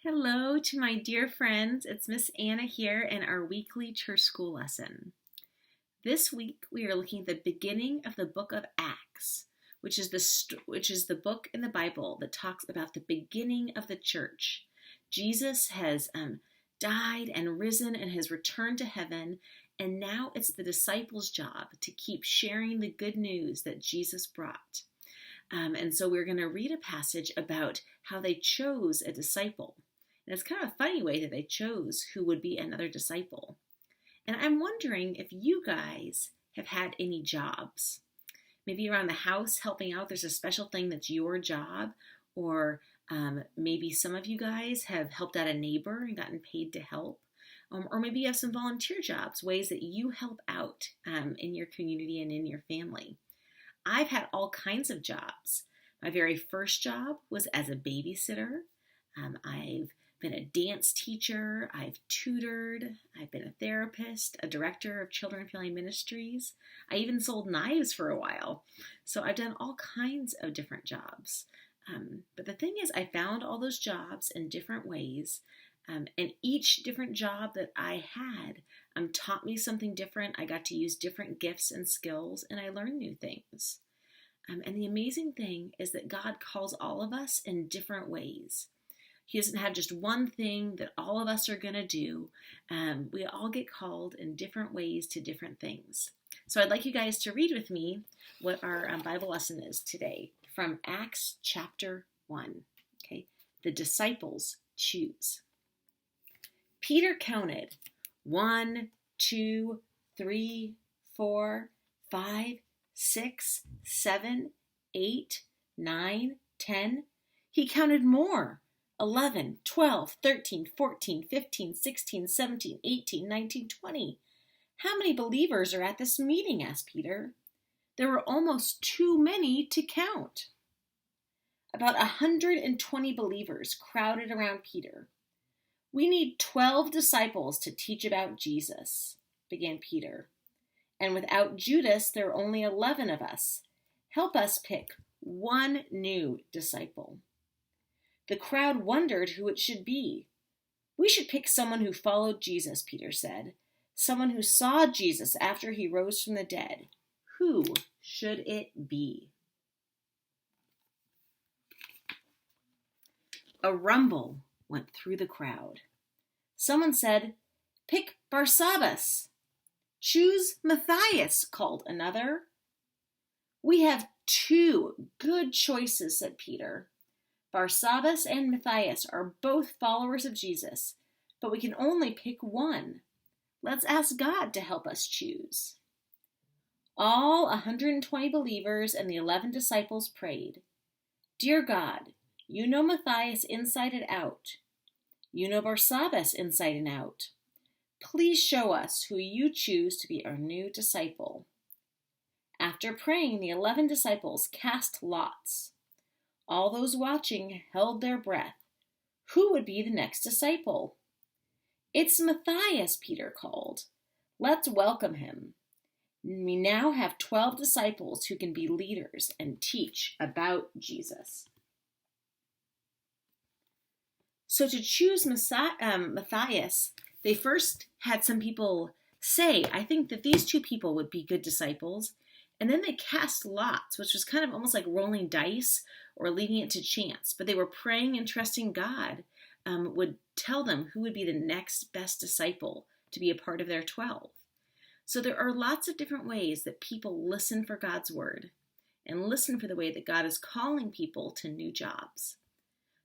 Hello to my dear friends. It's Miss Anna here in our weekly church school lesson. This week we are looking at the beginning of the book of Acts, which is the book in the Bible that talks about the beginning of the church. Jesus has died and risen and has returned to heaven, and now it's the disciples' job to keep sharing the good news that Jesus brought. And so we're going to read a passage about how they chose a disciple. And it's kind of a funny way that they chose who would be another disciple. And I'm wondering if you guys have had any jobs. Maybe around the house helping out, there's a special thing that's your job. Or maybe some of you guys have helped out a neighbor and gotten paid to help. Or maybe you have some volunteer jobs, ways that you help out in your community and in your family. I've had all kinds of jobs. My very first job was as a babysitter. I've been a dance teacher, I've tutored, I've been a therapist, a director of children and family ministries. I even sold knives for a while. So I've done all kinds of different jobs. But the thing is, I found all those jobs in different ways. And each different job that I had taught me something different. I got to use different gifts and skills, and I learned new things. And the amazing thing is that God calls all of us in different ways. He doesn't have just one thing that all of us are going to do. We all get called in different ways to different things. So I'd like you guys to read with me what our Bible lesson is today from Acts chapter 1. Okay, the disciples choose. Peter counted 1, 2, 3, 4, 5, 6, 7, 8, 9, 10. He counted more. 11, 12, 13, 14, 15, 16, 17, 18, 19, 20. How many believers are at this meeting? Asked Peter. There were almost too many to count. About 120 believers crowded around Peter. We need 12 disciples to teach about Jesus, began Peter. And without Judas, there are only 11 of us. Help us pick one new disciple. The crowd wondered who it should be. We should pick someone who followed Jesus, Peter said. Someone who saw Jesus after he rose from the dead. Who should it be? A rumble went through the crowd. Someone said, "Pick Barsabbas." "Choose Matthias," called another. "We have two good choices," said Peter. Barsabbas and Matthias are both followers of Jesus, but we can only pick one. Let's ask God to help us choose. All 120 believers and the 11 disciples prayed. Dear God, you know Matthias inside and out. You know Barsabbas inside and out. Please show us who you choose to be our new disciple. After praying, the 11 disciples cast lots. All those watching held their breath. Who would be the next disciple? It's Matthias, Peter called. Let's welcome him. We now have 12 disciples who can be leaders and teach about Jesus. So to choose Matthias, they first had some people say, I think that these two people would be good disciples. And then they cast lots, which was kind of almost like rolling dice or leaving it to chance. But they were praying and trusting God would tell them who would be the next best disciple to be a part of their 12. So there are lots of different ways that people listen for God's word and listen for the way that God is calling people to new jobs.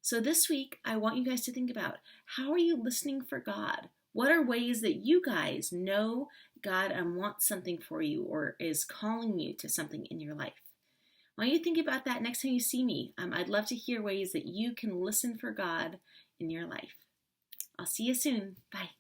So this week, I want you guys to think about, how are you listening for God? What are ways that you guys know God wants something for you or is calling you to something in your life? Why don't you think about that next time you see me? I'd love to hear ways that you can listen for God in your life. I'll see you soon. Bye.